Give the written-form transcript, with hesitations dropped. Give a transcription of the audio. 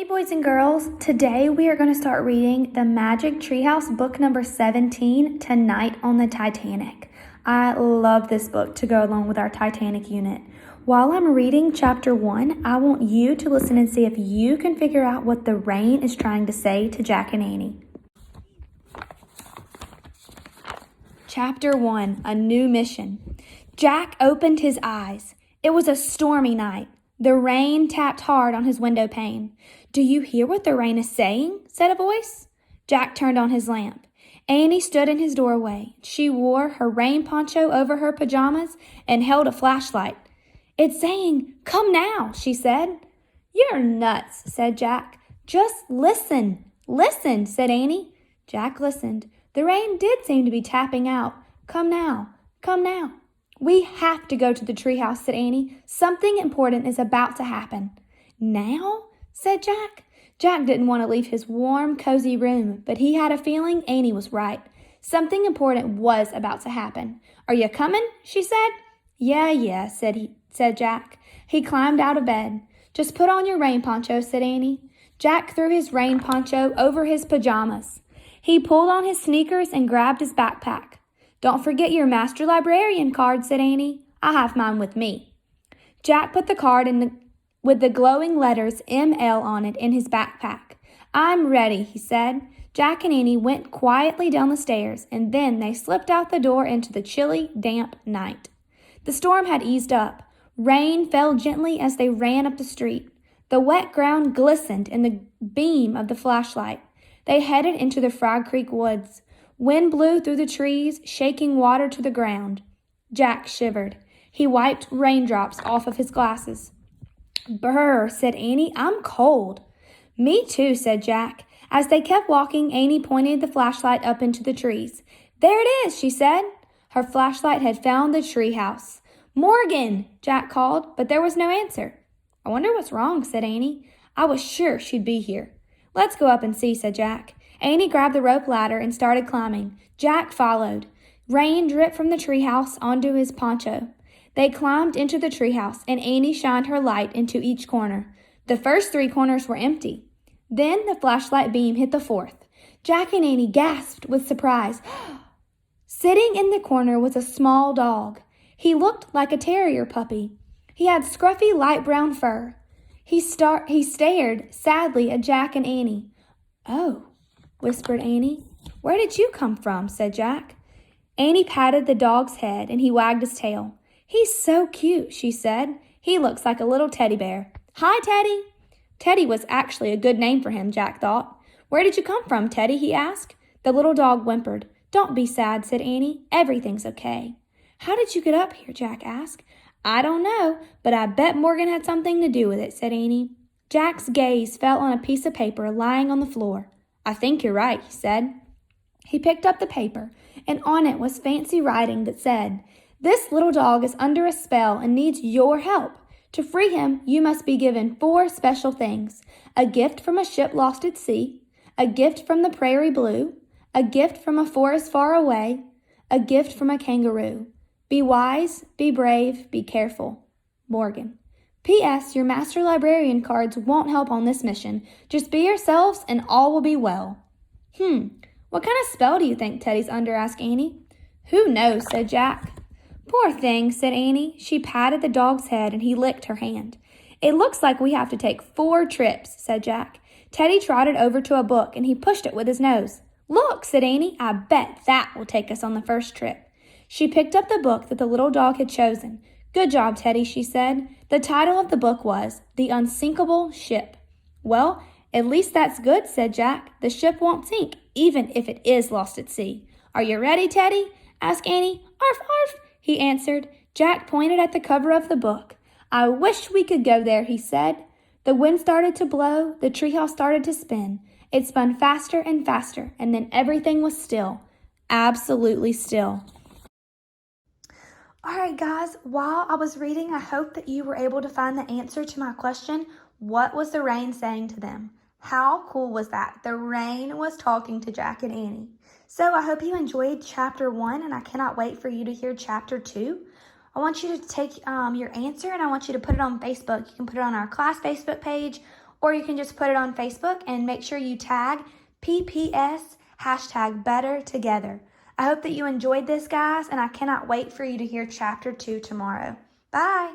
Hey boys and girls, today we are going to start reading The Magic Treehouse book number 17, Tonight on the Titanic. I love this book to go along with our Titanic unit. While I'm reading chapter 1, I want you to listen and see if you can figure out what the rain is trying to say to Jack and Annie. Chapter 1, A New Mission. Jack opened his eyes. It was a stormy night. The rain tapped hard on his window pane. "Do you hear what the rain is saying?" said a voice. Jack turned on his lamp. Annie stood in his doorway. She wore her rain poncho over her pajamas and held a flashlight. "It's saying, 'Come now,'" she said. "You're nuts," said Jack. "Just listen." "Listen," said Annie. Jack listened. The rain did seem to be tapping out. "Come now, come now." "We have to go to the treehouse," said Annie. "Something important is about to happen." "Now?" said Jack. Jack didn't want to leave his warm, cozy room, but he had a feeling Annie was right. Something important was about to happen. "Are you coming?" she said. Yeah, said Jack. He climbed out of bed. "Just put on your rain poncho," said Annie. Jack threw his rain poncho over his pajamas. He pulled on his sneakers and grabbed his backpack. "Don't forget your Master Librarian card," said Annie. "I have mine with me." Jack put the card with the glowing letters ML on it in his backpack. "I'm ready," he said. Jack and Annie went quietly down the stairs, and then they slipped out the door into the chilly, damp night. The storm had eased up. Rain fell gently as they ran up the street. The wet ground glistened in the beam of the flashlight. They headed into the Frog Creek woods. Wind blew through the trees, shaking water to the ground. Jack shivered. He wiped raindrops off of his glasses. "Brr," said Annie. "I'm cold." "Me too," said Jack. As they kept walking, Annie pointed the flashlight up into the trees. "There it is," she said. Her flashlight had found the treehouse. "Morgan!" Jack called, but there was no answer. "I wonder what's wrong," said Annie. "I was sure she'd be here." "Let's go up and see," said Jack. Annie grabbed the rope ladder and started climbing. Jack followed. Rain dripped from the treehouse onto his poncho. They climbed into the treehouse, and Annie shined her light into each corner. The first 3 corners were empty. Then the flashlight beam hit the 4th. Jack and Annie gasped with surprise. Sitting in the corner was a small dog. He looked like a terrier puppy. He had scruffy light brown fur. He stared sadly at Jack and Annie. "Oh," whispered Annie. "Where did you come from?" said Jack. Annie patted the dog's head, and he wagged his tail. "He's so cute," she said. "He looks like a little teddy bear." "Hi, Teddy." Teddy was actually a good name for him, Jack thought. "Where did you come from, Teddy?" he asked. The little dog whimpered. "Don't be sad," said Annie. "Everything's okay." "How did you get up here?" Jack asked. "I don't know, but I bet Morgan had something to do with it," said Annie. Jack's gaze fell on a piece of paper lying on the floor. "I think you're right," he said. He picked up the paper, and on it was fancy writing that said, "This little dog is under a spell and needs your help. To free him, you must be given 4 special things: a gift from a ship lost at sea, a gift from the prairie blue, a gift from a forest far away, a gift from a kangaroo. Be wise, be brave, be careful. Morgan. P.S. Your Master Librarian cards won't help on this mission. Just be yourselves and all will be well." What kind of spell do you think Teddy's under?" asked Annie. "Who knows?" said Jack. "Poor thing," said Annie. She patted the dog's head and he licked her hand. "It looks like we have to take 4 trips," said Jack. Teddy trotted over to a book and he pushed it with his nose. "Look," said Annie. "I bet that will take us on the first trip." She picked up the book that the little dog had chosen. "Good job, Teddy," she said. The title of the book was The Unsinkable Ship. "Well, at least that's good," said Jack. "The ship won't sink, even if it is lost at sea." "Are you ready, Teddy?" asked Annie. "Arf, arf," he answered. Jack pointed at the cover of the book. "I wish we could go there," he said. The wind started to blow. The treehouse started to spin. It spun faster and faster, and then everything was still. Absolutely still. All right, guys, while I was reading, I hope that you were able to find the answer to my question, what was the rain saying to them? How cool was that? The rain was talking to Jack and Annie. So I hope you enjoyed chapter 1, and I cannot wait for you to hear chapter 2. I want you to take your answer, and I want you to put it on Facebook. You can put it on our class Facebook page, or you can just put it on Facebook and make sure you tag PPS #BetterTogether. I hope that you enjoyed this, guys, and I cannot wait for you to hear chapter 2 tomorrow. Bye.